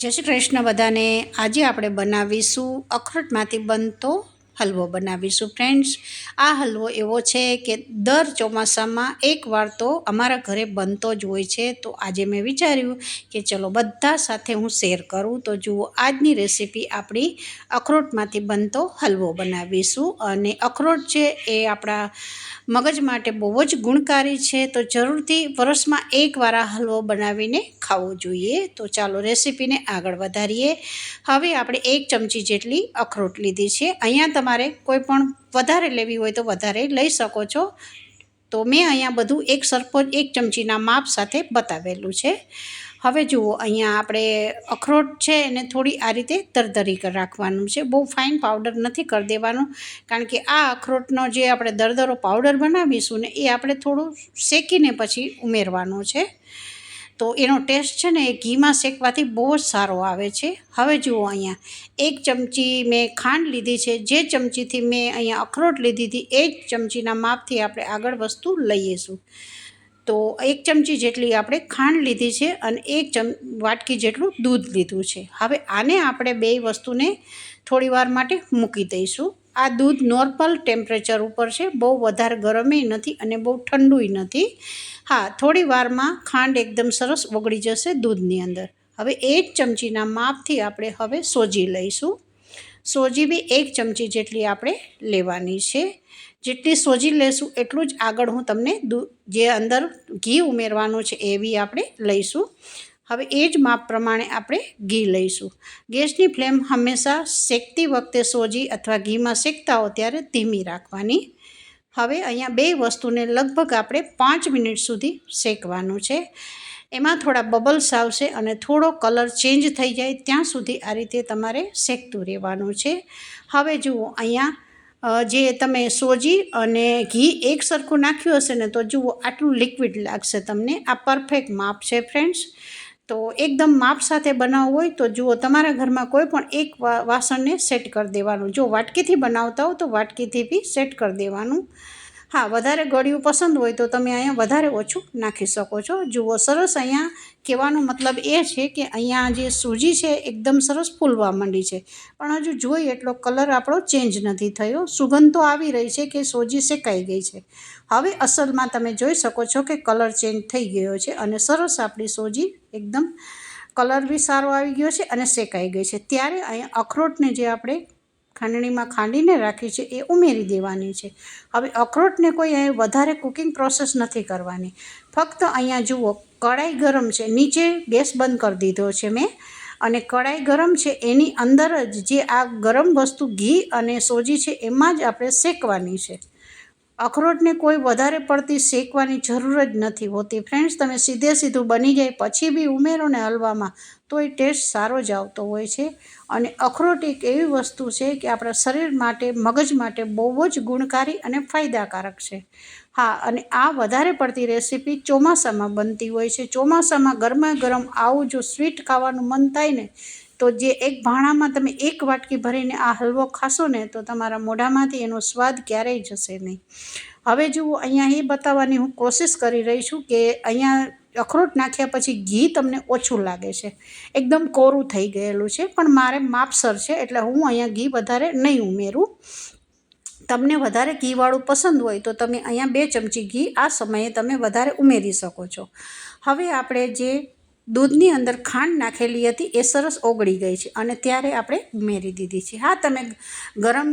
જય શ્રી કૃષ્ણ બધાને। આજે આપણે બનાવીશું અખરોટમાંથી બનતો હલવો બનાવીશું ફ્રેન્ડ્સ। આ હલવો એવો છે કે દર ચોમાસામાં એકવાર તો અમારા ઘરે બનતો જ હોય છે। તો આજે મેં વિચાર્યું કે ચલો બધા સાથે હું શેર કરું। તો જુઓ, આજની રેસીપી આપણી અખરોટમાંથી બનતો હલવો બનાવીશું। અને અખરોટ છે એ આપણા મગજ માટે બહુ જ ગુણકારી છે। તો જરૂરથી વરસમાં એકવાર આ હલવો બનાવીને ખાવો જોઈએ। તો ચાલો રેસીપીને આગળ વધારીએ। હવે આપણે 1 ચમચી જેટલી અખરોટ લીધી છે। અહીંયા તમારે કોઈ પણ વધારે લેવી હોય તો વધારે લઈ શકો છો। તો મેં અહીંયા બધું એક સરખો 1 ચમચીના માપ સાથે બતાવેલું છે। હવે જુઓ, અહીંયા આપણે અખરોટ છે એને થોડી આ રીતે દરદરી કરી રાખવાનું છે। બહુ ફાઇન પાવડર નથી કરી દેવાનું, કારણ કે આ અખરોટનો જે આપણે દરદરો પાવડર બનાવીશું ને એ આપણે થોડું શેકીને પછી ઉમેરવાનો છે। તો એનો ટેસ્ટ છે ને એ ઘીમાં શેકવાથી બહુ જ સારો આવે છે। હવે જુઓ, અહીંયા 1 ચમચી મેં ખાંડ લીધી છે। જે ચમચીથી મેં અહીંયા અખરોટ લીધી હતી એ જ ચમચીના માપથી આપણે આગળ વસ્તુ લઈશું। તો 1 ચમચી જેટલી આપણે ખાંડ લીધી છે અને 1 વાટકી જેટલું દૂધ લીધું છે। હવે આને આપણે બે વસ્તુને થોડી વાર માટે મૂકી દઈશું। આ દૂધ નોર્મલ ટેમ્પરેચર ઉપર છે, બહુ વધારે ગરમે નથી અને બહુ ઠંડુય નથી। હા, થોડી વારમાં ખાંડ એકદમ સરસ ઓગળી જશે દૂધની અંદર। હવે 1 ચમચીના માપથી આપણે હવે સોજી લઈશું। સોજી બી 1 ચમચી જેટલી આપણે લેવાની છે। જેટલી સોજી લેશું એટલું જ આગળ હું તમને જે અંદર ઘી ઉમેરવાનું છે એ બી આપણે લઈશું। હવે એ જ માપ પ્રમાણે આપણે ઘી લઈશું। ગેસની ફ્લેમ હંમેશા શેકતી વખતે સોજી અથવા ઘીમાં શેકતા હો ત્યારે ધીમી રાખવાની। હવે અહીંયા બે વસ્તુને લગભગ આપણે 5 મિનિટ સુધી શેકવાનું છે। એમાં થોડા બબલ્સ આવશે અને થોડો કલર ચેન્જ થઈ જાય ત્યાં સુધી આ રીતે તમારે શેકતું રહેવાનું છે। હવે જુઓ, અહીંયા જે તમે સોજી અને ઘી એક સરખું નાખ્યું હશે ને તો જુઓ આટલું લિક્વિડ લાગશે તમને। આ પરફેક્ટ માપ છે ફ્રેન્ડ્સ। તો એકદમ માપ સાથે બનાવવું હોય તો જુઓ, તમારા ઘરમાં કોઈ પણ એક વાસણને સેટ કરી દેવાનું। જો વાટકીથી બનાવતા હો તો વાટકીથી બી સેટ કરી દેવાનું। હા, વધારે ગળ્યું પસંદ હોય તો તમે અહીંયા વધારે ઓછું નાખી શકો છો। જુઓ, સરસ અહીંયા કહેવાનો મતલબ એ છે કે અહીંયા જે સૂજી છે એકદમ સરસ ફૂલવા માંડી છે, પણ હજુ જોઈ એટલો કલર આપણો ચેન્જ નથી થયો। સુગંધ તો આવી રહી છે કે સોજી શેકાઈ ગઈ છે। હવે અસલમાં તમે જોઈ શકો છો કે કલર ચેન્જ થઈ ગયો છે અને સરસ આપણી સોજી એકદમ કલર બી સારો આવી ગયો છે અને શેકાઈ ગઈ છે। ત્યારે અહીંયા અખરોટને જે આપણે ખાંડણીમાં ખાંડીને રાખી છે એ ઉમેરી દેવાની છે। હવે અખરોટને કોઈ અહીં વધારે કુકિંગ પ્રોસેસ નથી કરવાની, ફક્ત અહીંયા જુઓ કઢાઈ ગરમ છે, નીચે ગેસ બંધ કરી દીધો છે મેં, અને કઢાઈ ગરમ છે એની અંદર જ જે આ ગરમ વસ્તુ ઘી અને સોજી છે એમાં જ આપણે શેકવાની છે। અખરોટને કોઈ વધારે પડતી શેકવાની જરૂર જ નથી હોતી ફ્રેન્ડ્સ। તમે સીધે સીધું બની જાય પછી બી ઉમેરો ને હલવામાં તો એ ટેસ્ટ સારો જ આવતો હોય છે। અને અખરોટ એક એવી વસ્તુ છે કે આપણા શરીર માટે, મગજ માટે બહુ જ ગુણકારી અને ફાયદાકારક છે। હા, અને આ વધારે પડતી રેસીપી ચોમાસામાં બનતી હોય છે। ચોમાસામાં ગરમા ગરમ આવું જો સ્વીટ ખાવાનું મન થાય ને તો જે એક ભાણામાં તમે 1 વાટકી ભરીને આ હલવો ખાશો ને તો તમારા મોઢામાંથી એનો સ્વાદ ક્યારેય જશે નહીં। હવે જુઓ, અહીંયા એ બતાવવાની હું કોશિશ કરી રહી છું કે અહીંયા અખરોટ નાખ્યા પછી ઘી તમને ઓછું લાગે છે, એકદમ કોરું થઈ ગયેલું છે, પણ મારે માપસર છે એટલે હું અહીંયા ઘી વધારે નહીં ઉમેરું। તમને વધારે ઘીવાળું પસંદ હોય તો તમે અહીંયા 2 ચમચી ઘી આ સમયે તમે વધારે ઉમેરી શકો છો। હવે આપણે જે દૂધની અંદર ખાંડ નાખેલી હતી એ સરસ ઓગળી ગઈ છે અને ત્યારે આપણે ઉમેરી દીધી છે। હા, તમે ગરમ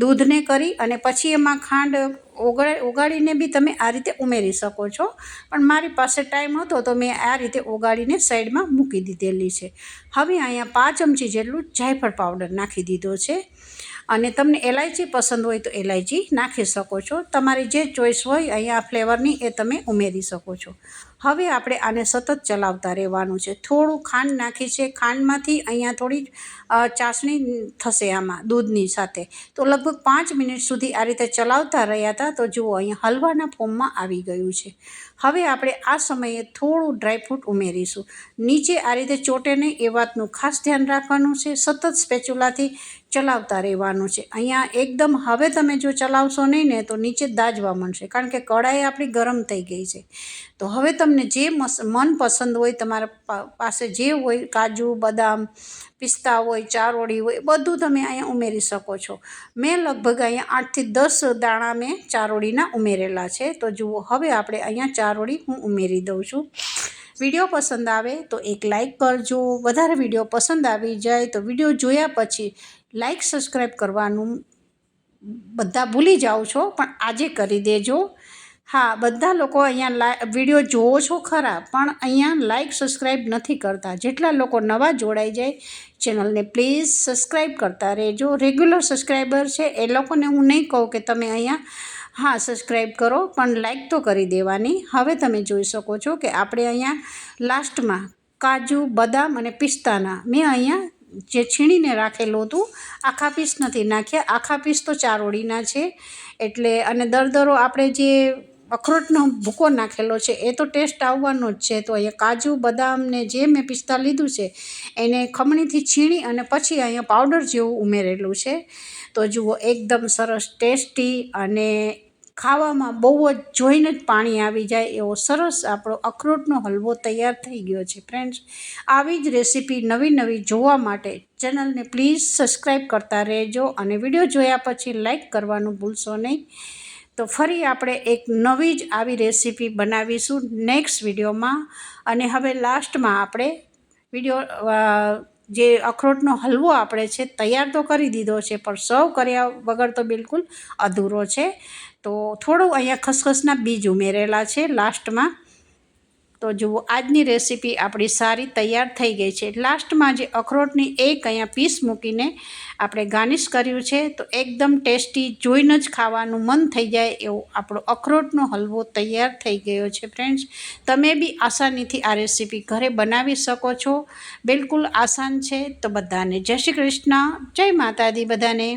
દૂધને કરી અને પછી એમાં ખાંડ ઓગાળીને બી તમે આ રીતે ઉમેરી શકો છો, પણ મારી પાસે ટાઈમ હતો તો મેં આ રીતે ઓગાળીને સાઈડમાં મૂકી દીધેલી છે। હવે અહીંયા 5 ચમચી જેટલું જાયફળ પાવડર નાખી દીધો છે, અને તમને એલાયચી પસંદ હોય તો એલાયચી નાખી શકો છો। તમારી જે ચોઈસ હોય અહીંયા ફ્લેવરની એ તમે ઉમેરી શકો છો। હવે આપણે આને સતત ચલાવતા રહેવાનું છે। થોડું ખાંડ નાખી છે, ખાંડમાંથી અહીંયા થોડી ચાસણી થશે આમાં દૂધની સાથે, તો લગભગ 5 મિનિટ સુધી આ રીતે ચલાવતા રહ્યા હતા તો જુઓ અહીંયા હલવાના ફોર્મમાં આવી ગયું છે। હવે આપણે આ સમયે થોડું ડ્રાયફ્રૂટ ઉમેરીશું। નીચે આ રીતે ચોટે નહીં એ વાતનું ખાસ ધ્યાન રાખવાનું છે। સતત સ્પેચ્યુલાથી ચલાવતા રહેવાનું છે. અહીંયા એકદમ હવે તમે જો ચલાવશો નહીં ને તો નીચે દાજવા માંડશે, કારણ કે કઢાઈ આપણી ગરમ થઈ ગઈ છે. તો હવે તમને જે મનપસંદ હોય, તમારા પાસે જે હોય, કાજુ બદામ પિસ્તા હોય, ચારોળી હોય, બધું તમે અહીંયા ઉમેરી શકો છો. મેં લગભગ અહીંયા 8થી 10 દાણા મેં ચારોળીના ઉમેરેલા છે. તો જુઓ, હવે આપણે અહીંયા ચારોળી હું ઉમેરી દઉં છું. વિડીયો પસંદ આવે તો એક લાઈક કરજો. વધારે વિડીયો પસંદ આવી જાય તો વિડીયો જોયા પછી લાઈક સબસ્ક્રાઈબ કરવાનું બધા ભૂલી જાઓ છો, પણ આજે કરી દેજો. હા, બધા લોકો અહીંયા વિડીયો જોવો છો ખરા, પણ અહીંયા લાઈક સબસ્ક્રાઈબ નથી કરતા. જેટલા લોકો નવા જોડાઈ જાય ચેનલને પ્લીઝ સબસ્ક્રાઈબ કરતા રહેજો. રેગ્યુલર સબસ્ક્રાઈબર છે એ લોકોને હું નહીં કહું કે તમે અહીંયા સબસ્ક્રાઈબ કરો, પણ લાઈક તો કરી દેવાની. હવે તમે જોઈ શકો છો કે આપણે અહીંયા લાસ્ટમાં કાજુ બદામ અને પિસ્તાના મેં અહીંયા જે છીણીને રાખેલું હતું, આખા પીસ નથી નાખ્યા. આખા પીસ તો ચારોળીના છે એટલે, અને દરદરો આપણે જે અખરોટનો ભૂકો નાખેલો છે એ તો ટેસ્ટ આવવાનો જ છે. તો અહીંયા કાજુ બદામ ને જે મેં પિસ્તા લીધું છે એને ખમણીથી છીણી અને પછી અહીંયા પાવડર જેવું ઉમેરેલું છે. તો જુઓ, એકદમ સરસ ટેસ્ટી અને ખાવામાં બહુ જ જોઈને જ પાણી આવી જાય એવો સરસ આપણો અખરોટનો હલવો તૈયાર થઈ ગયો છે. ફ્રેન્ડ્સ, આવી જ રેસીપી નવી નવી જોવા માટે ચેનલને પ્લીઝ સબસ્ક્રાઈબ કરતા રહેજો અને વિડીયો જોયા પછી લાઈક કરવાનું ભૂલશો નહીં. તો ફરી આપણે એક નવી જ આવી રેસીપી બનાવીશું નેક્સ્ટ વિડીયોમાં. અને હવે લાસ્ટમાં આપણે વિડીયો જે અખરોટનો હલવો આપણે છે તૈયાર તો કરી દીધો છે, પણ સર્વ કર્યા વગર તો બિલકુલ અધૂરો છે. તો થોડું અહીંયા ખસખસના બીજ ઉમેરેલા છે લાસ્ટમાં. તો જુઓ, આજની રેસીપી આપણી સારી તૈયાર થઈ ગઈ છે. લાસ્ટમાં જે અખરોટની એક અહીંયા પીસ મૂકીને આપણે ગાર્નિશ કર્યું છે. તો એકદમ ટેસ્ટી, જોઈને જ ખાવાનું મન થઈ જાય એવો આપણો અખરોટનો હલવો તૈયાર થઈ ગયો છે. ફ્રેન્ડ્સ, તમે બી આસાનીથી આ રેસીપી ઘરે બનાવી શકો છો. બિલકુલ આસાન છે. તો બધાને જય શ્રી કૃષ્ણ, જય માતાજી બધાને.